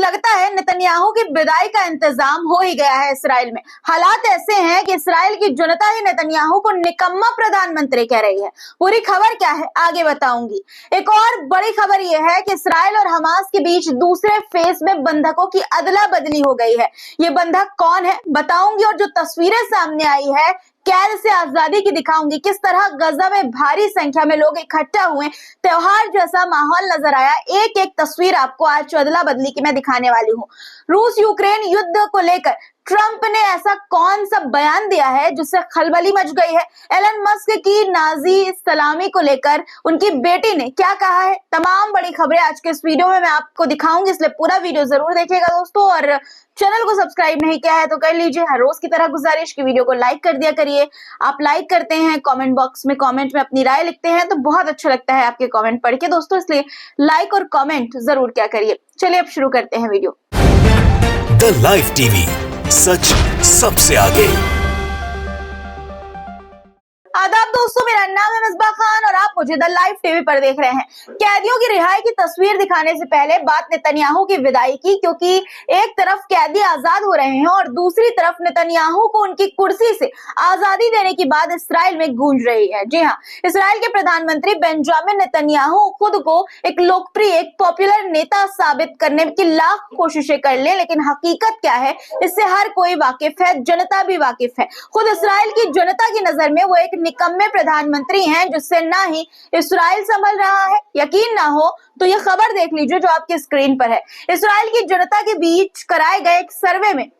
लगता है नेतन्याहू की विदाई का इंतजाम हो ही गया है इसराइल में। हालात ऐसे हैं कि इसराइल की जनता ही नेतन्याहू को निकम्मा प्रधानमंत्री कह रही है। पूरी खबर क्या है आगे बताऊंगी। एक और बड़ी खबर यह है कि इसराइल और हमास के बीच दूसरे फेज में बंधकों की अदला बदली हो गई है। ये बंधक कौन है बताऊंगी, और जो तस्वीरें सामने आई है कैद से आजादी की दिखाऊंगी। किस तरह गजा में भारी संख्या में लोग इकट्ठा हुए, त्योहार जैसा माहौल नजर आया। एक एक तस्वीर आपको आज अदला बदली की मैं दिखाने वाली हूँ। रूस यूक्रेन युद्ध को लेकर ट्रंप ने ऐसा कौन सा बयान दिया है जिससे खलबली मच गई है। एलन मस्क की नाजी सलामी को लेकर उनकी बेटी ने क्या कहा है। तमाम बड़ी खबरें आज के इस वीडियो में मैं आपको दिखाऊंगी, इसलिए पूरा वीडियो जरूर देखिएगा दोस्तों। और चैनल को सब्सक्राइब नहीं किया है तो कर लीजिए। हर रोज की तरह गुजारिश की वीडियो को लाइक कर दिया करिए। आप लाइक करते हैं, कमेंट बॉक्स में कमेंट में अपनी राय लिखते हैं तो बहुत अच्छा लगता है आपके कमेंट पढ़ के दोस्तों, इसलिए लाइक और कमेंट जरूर क्या करिए। चलिए अब शुरू करते हैं वीडियो। द लाइव टीवी, सच सबसे आगे। आदाब दोस्तों, मेरा नाम है मिसबा खान और आप मुझे द लाइव टीवी पर देख रहे हैं। कैदियों की रिहाई की तस्वीर दिखाने से पहले बात नेतन्याहू की विदाई की, क्योंकि एक तरफ कैदी आजाद हो रहे हैं और दूसरी तरफ नेतन्याहू को उनकी कुर्सी से आजादी देने की बात इसराइल में गूंज रही है। जी हाँ, इसराइल के प्रधानमंत्री बेंजामिन नेतन्याहू खुद को एक लोकप्रिय, एक पॉपुलर नेता साबित करने की लाख कोशिशें कर ले, लेकिन हकीकत क्या है इससे हर कोई वाकिफ है, जनता भी वाकिफ है। खुद इसराइल की जनता की नजर में वो एक निकम्मे प्रधानमंत्री हैं जिससे ना ही इसराइल संभल रहा है। यकीन ना हो तो ये खबर देख लीजिए जो आपकी स्क्रीन पर है। इसराइल की जनता के बीच कराए गए एक सर्वे में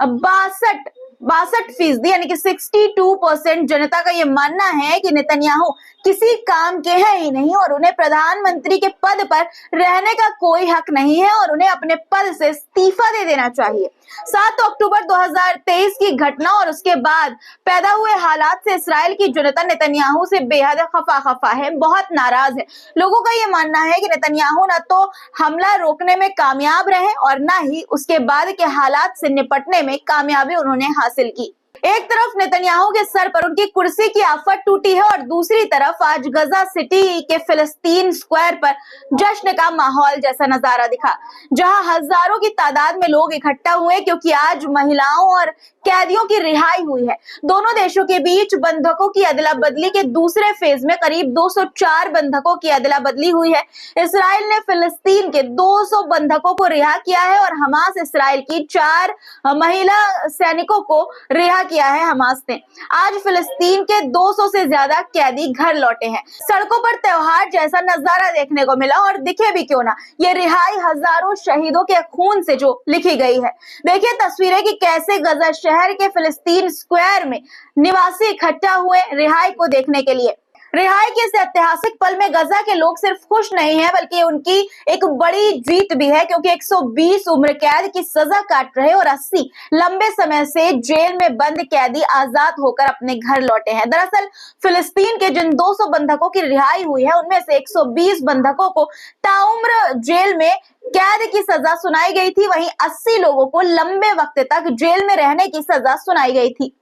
62% यानी कि 62% जनता का ये मानना है कि नेतन्याहू किसी काम के हैं ही नहीं और उन्हें प्रधानमंत्री के पद पर रहने का कोई हक नहीं है और उन्हें अपने पद से इस्तीफा दे देना चाहिए। 7 अक्टूबर 2023 की घटना और उसके बाद पैदा हुए हालात से इसराइल की जनता नेतन्याहू से बेहद खफा है, बहुत नाराज है। लोगों का ये मानना है कि नेतन्याहू न तो हमला रोकने में कामयाब रहे और न ही उसके बाद के हालात से निपटने में कामयाबी उन्होंने हासिल की। एक तरफ नेतन्याहू के सर पर उनकी कुर्सी की आफत टूटी है और दूसरी तरफ आज गजा सिटी के फिलिस्तीन स्क्वायर पर जश्न का माहौल जैसा नजारा दिखा, जहां हजारों की तादाद में लोग इकट्ठा हुए क्योंकि आज महिलाओं और कैदियों की रिहाई हुई है। दोनों देशों के बीच बंधकों की अदला बदली के दूसरे फेज में करीब 204 बंधकों की अदला बदली हुई है। इसराइल ने फिलिस्तीन के 200 बंधकों को रिहा किया है और हमास इसराइल की 4 महिला सैनिकों को रिहा किया है। हमास ने आज फिलिस्तीन के 200 से ज्यादा कैदी घर लौटे हैं। सड़कों पर त्योहार जैसा नजारा देखने को मिला और दिखे भी क्यों ना, ये रिहाई हजारों शहीदों के खून से जो लिखी गई है। देखिए तस्वीरें कि कैसे गजा शहर के फिलिस्तीन स्क्वायर में निवासी इकट्ठा हुए रिहाई को देखने के लिए। रिहाई के इस ऐतिहासिक पल में गजा के लोग सिर्फ खुश नहीं है बल्कि उनकी एक बड़ी जीत भी है, क्योंकि 120 उम्र कैद की सजा काट रहे और 80 लंबे समय से जेल में बंद कैदी आजाद होकर अपने घर लौटे हैं। दरअसल फिलिस्तीन के जिन 200 बंधकों की रिहाई हुई है उनमें से 120 बंधकों को ताउम्र जेल में कैद की सजा सुनाई गई थी, वहीं 80 लोगों को लंबे वक्त तक जेल में रहने की सजा सुनाई गई थी।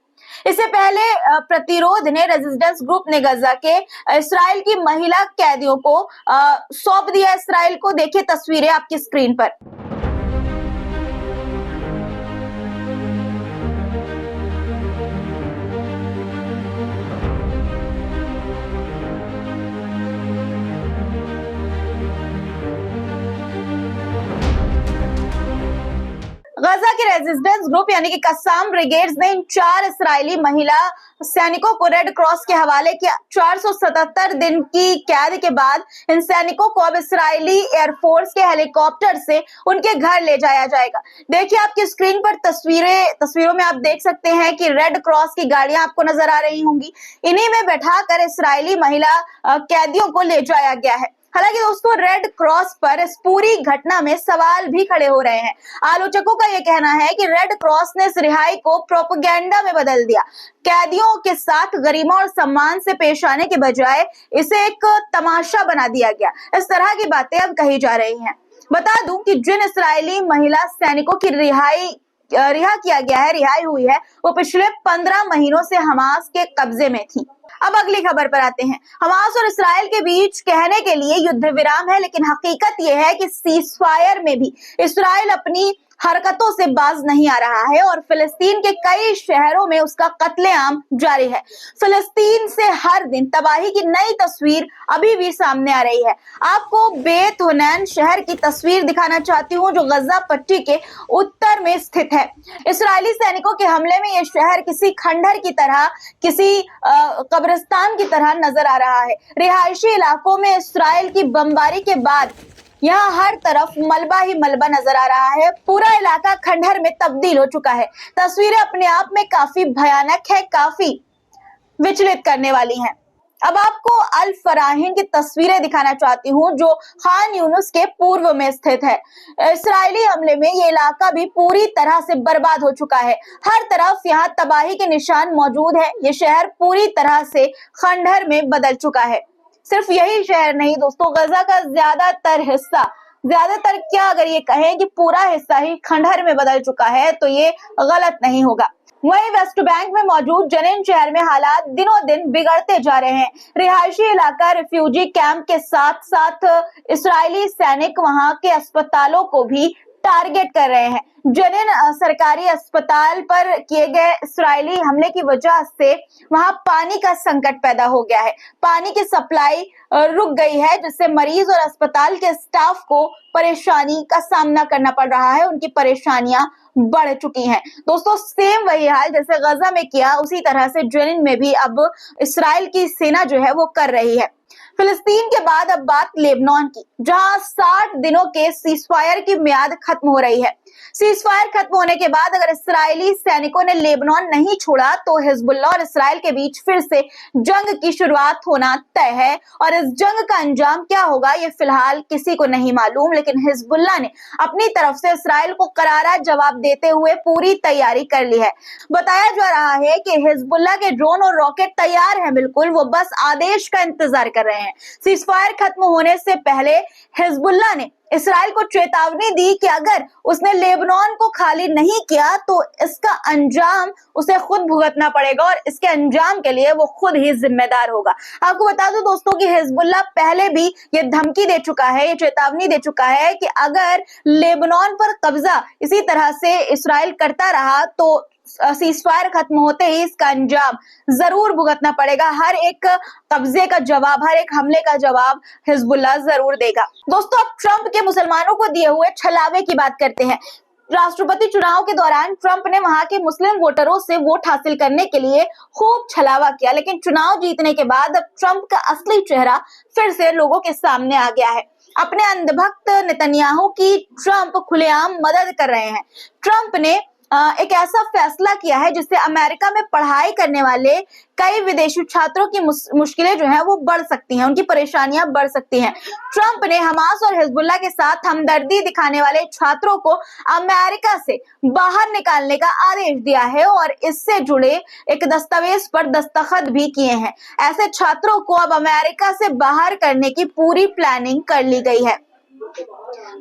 इससे पहले प्रतिरोध ने रेजिस्टेंस ग्रुप ने गजा के इसराइल की महिला कैदियों को सौंप दिया इसराइल को। देखिए तस्वीरें आपकी स्क्रीन पर। गजा के रेजिस्टेंस ग्रुप यानी कि कस्साम ब्रिगेड्स ने इन 4 इसराइली महिला सैनिकों को रेड क्रॉस के हवाले किया। 477 दिन की कैद के बाद इन सैनिकों को अब इसराइली एयरफोर्स के हेलीकॉप्टर से उनके घर ले जाया जाएगा। देखिए आपकी स्क्रीन पर तस्वीरों में आप देख सकते हैं कि रेड क्रॉस की गाड़ियां आपको नजर आ रही होंगी। इन्हीं में बैठाकर इसराइली महिला कैदियों को ले जाया गया है। हालांकि दोस्तों रेड क्रॉस पर इस पूरी घटना में सवाल भी खड़े हो रहे हैं। आलोचकों का यह कहना है कि रेड क्रॉस ने इस रिहाई को प्रोपेगेंडा में बदल दिया। कैदियों के साथ गरिमा और सम्मान से पेश आने के बजाय इसे एक तमाशा बना दिया गया। इस तरह की बातें अब कही जा रही हैं। बता दूं कि जिन इसराइली महिला सैनिकों की रिहा हुई है वो पिछले 15 महीनों से हमास के कब्जे में थी। अब अगली खबर पर आते हैं। हमास और इसराइल के बीच कहने के लिए युद्ध विराम है, लेकिन हकीकत यह है कि सीजफायर में भी इसराइल अपनी हरकतों से बाज नहीं आ रहा है और फिलिस्तीन के कई शहरों में उसका कत्लेआम जारी है। फिलिस्तीन से हर दिन तबाही की नई तस्वीर अभी भी सामने आ रही है। आपको बेत हुनैन शहर की तस्वीर दिखाना चाहती हूँ, जो गजा पट्टी के उत्तर में स्थित है। इस्राएली सैनिकों के हमले में यह शहर किसी खंडहर की तरह, किसी कब्रिस्तान की तरह नजर आ रहा है। रिहायशी इलाकों में इस्राइल की बमबारी के बाद यहाँ हर तरफ मलबा ही मलबा नजर आ रहा है। पूरा इलाका खंडहर में तब्दील हो चुका है। तस्वीरें अपने आप में काफी भयानक है, काफी विचलित करने वाली हैं। अब आपको अल फराहिन की तस्वीरें दिखाना चाहती हूँ, जो खान यूनुस के पूर्व में स्थित है। इस्राएली हमले में ये इलाका भी पूरी तरह से बर्बाद हो चुका है। हर तरफ यहाँ तबाही के निशान मौजूद है। ये शहर पूरी तरह से खंडहर में बदल चुका है। सिर्फ यही शहर नहीं दोस्तों, गजा का ज्यादातर हिस्सा, ज्यादातर क्या अगर ये कहें कि पूरा हिस्सा ही खंडहर में बदल चुका है तो ये गलत नहीं होगा। वहीं वेस्ट बैंक में मौजूद जनीन शहर में हालात दिनों दिन बिगड़ते जा रहे हैं। रिहायशी इलाका रिफ्यूजी कैंप के साथ साथ इस्राएली सैनिक वहां के अस्पतालों को भी टारगेट कर रहे हैं। जनीन सरकारी अस्पताल पर किए गए इस्राएली हमले की वजह से वहां पानी का संकट पैदा हो गया है। पानी की सप्लाई रुक गई है, जिससे मरीज और अस्पताल के स्टाफ को परेशानी का सामना करना पड़ रहा है। उनकी परेशानियां बढ़ चुकी हैं। दोस्तों, सेम वही हाल जैसे गजा में किया, उसी तरह से जनीन में भी अब इस्राएल की सेना जो है वो कर रही है। फिलिस्तीन के बाद अब बात लेबनान की, जहां 60 दिनों के सीजफायर की मियाद खत्म हो रही है। सीजफायर खत्म होने के बाद अगर इस्राएली सैनिकों ने लेबनान नहीं छोड़ा तो हिजबुल्लाह और इस्राएल के बीच फिर से जंग की शुरुआत होना तय है। और इस जंग का अंजाम क्या होगा ये फिलहाल किसी को नहीं मालूम, लेकिन हिजबुल्लाह ने अपनी तरफ से इस्राएल को करारा जवाब देते हुए पूरी तैयारी कर ली है। बताया जा रहा है कि हिजबुल्लाह के ड्रोन और रॉकेट तैयार हैं, बिल्कुल वो बस आदेश का इंतजार कर रहे हैं। सीजफायर खत्म होने से पहले हिजबुल्लाह ने इस्राएल को चेतावनी दी कि अगर उसने लेबनान को खाली नहीं किया तो इसका अंजाम उसे खुद भुगतना पड़ेगा और इसके अंजाम के लिए वो खुद ही जिम्मेदार होगा। आपको बता दूं दोस्तों कि हिजबुल्लाह पहले भी ये धमकी दे चुका है, ये चेतावनी दे चुका है कि अगर लेबनान पर कब्जा इसी तरह से इस्राएल करता रहा तो सीजफायर खत्म होते ही इसका अंजाम जरूर भुगतना पड़ेगा। हर एक कब्जे का जवाब, हर एक हमले का जवाब हिजबुल्लाह जरूर देगा। दोस्तों, अब ट्रंप के मुसलमानों को दिए हुए छलावे की बात करते हैं। राष्ट्रपति चुनाव के दौरान ट्रंप ने वहां के मुस्लिम वोटरों से वोट हासिल करने के लिए खूब छलावा किया, लेकिन चुनाव जीतने के बाद अब ट्रंप का असली चेहरा फिर से लोगों के सामने आ गया है। अपने अंधभक्त नेतन्याहू की ट्रंप खुलेआम मदद कर रहे हैं। ट्रंप ने एक ऐसा फैसला किया है जिससे अमेरिका में पढ़ाई करने वाले कई विदेशी छात्रों की मुश्किलें जो है वो बढ़ सकती हैं, उनकी परेशानियां बढ़ सकती हैं। ट्रंप ने हमास और हिजबुल्लाह के साथ हमदर्दी दिखाने वाले छात्रों को अमेरिका से बाहर निकालने का आदेश दिया है और इससे जुड़े एक दस्तावेज पर दस्तखत भी किए हैं। ऐसे छात्रों को अब अमेरिका से बाहर करने की पूरी प्लानिंग कर ली गई है।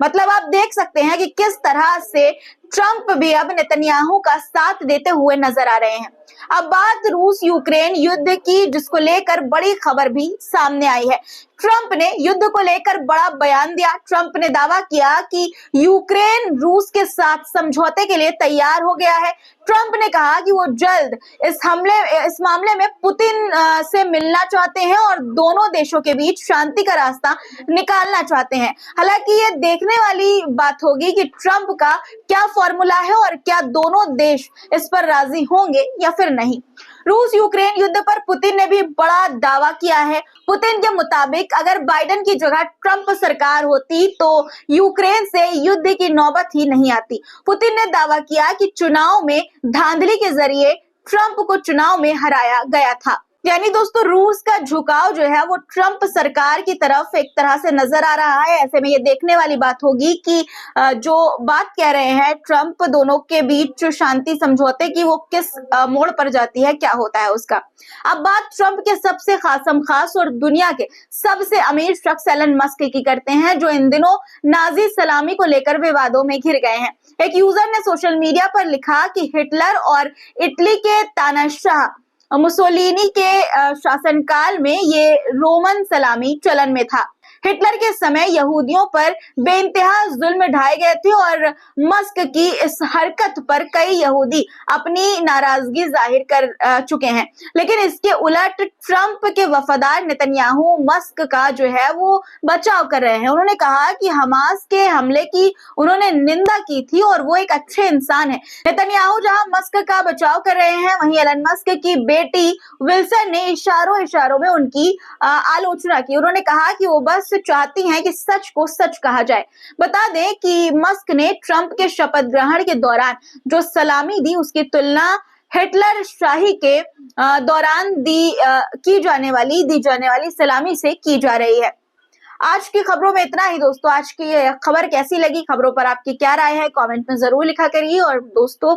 मतलब आप देख सकते हैं कि किस तरह से ट्रंप भी अब नेतन्याहू का साथ देते हुए नजर आ रहे हैं। अब बात रूस यूक्रेन युद्ध की, जिसको लेकर बड़ी खबर भी सामने आई है। ट्रंप ने युद्ध को लेकर बड़ा बयान दिया। ट्रंप ने दावा किया कि यूक्रेन रूस के साथ समझौते के लिए तैयार हो गया है। ट्रंप ने कहा कि वो जल्द इस मामले में पुतिन से मिलना चाहते हैं और दोनों देशों के बीच शांति का रास्ता निकालना चाहते हैं। हालांकि ये देखने वाली बात होगी कि ट्रंप का क्या फॉर्मूला है और क्या दोनों देश इस पर राजी होंगे या फिर नहीं। रूस यूक्रेन युद्ध पर पुतिन ने भी बड़ा दावा किया है। पुतिन के मुताबिक अगर बाइडेन की जगह ट्रंप सरकार होती तो यूक्रेन से युद्ध की नौबत ही नहीं आती। पुतिन ने दावा किया कि चुनाव में धांधली के जरिए ट्रंप को चुनाव में हराया गया था। यानी दोस्तों, रूस का झुकाव जो है वो ट्रंप सरकार की तरफ एक तरह से नजर आ रहा है। ऐसे में ये देखने वाली बात होगी कि जो बात कह रहे हैं ट्रंप, दोनों के बीच शांति समझौते की, वो किस मोड़ पर जाती है, क्या होता है उसका। अब बात ट्रंप के सबसे खास और दुनिया के सबसे अमीर शख्स एलन मस्क की करते हैं, जो इन दिनों नाजी सलामी को लेकर विवादों में घिर गए हैं। एक यूजर ने सोशल मीडिया पर लिखा कि हिटलर और इटली के तानाशाह मुसोलिनी के शासनकाल में ये रोमन सलामी चलन में था। हिटलर के समय यहूदियों पर बेइंतहा जुल्म ढाए गए थे और मस्क की इस हरकत पर कई यहूदी अपनी नाराजगी जाहिर कर चुके हैं। लेकिन इसके उलट ट्रंप के वफादार नेतन्याहू मस्क का जो है वो बचाव कर रहे हैं। उन्होंने कहा कि हमास के हमले की उन्होंने निंदा की थी और वो एक अच्छे इंसान है। नेतन्याहू जहां मस्क का बचाव कर रहे हैं, वहीं एलन मस्क की बेटी विल्सन ने इशारों में उनकी आलोचना की। उन्होंने कहा कि वो बस चाहती हैं कि सच को सच कहा जाए। बता दें कि मस्क ने ट्रंप के शपथ ग्रहण के दौरान जो सलामी दी, उसकी तुलना हिटलर शाही के दौरान दी जाने वाली सलामी से की जा रही है। आज की खबरों में इतना ही दोस्तों। आज की खबर कैसी लगी, खबरों पर आपकी क्या राय है, कमेंट में जरूर लिखा करिए। और दोस्तों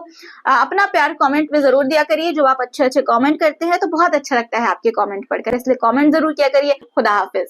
अपना प्यार कमेंट में जरूर दिया करिए। जब आप अच्छे कमेंट करते हैं तो बहुत अच्छा लगता है आपके कमेंट पढ़कर, इसलिए कमेंट जरूर किया करिए। खुदा हाफिज।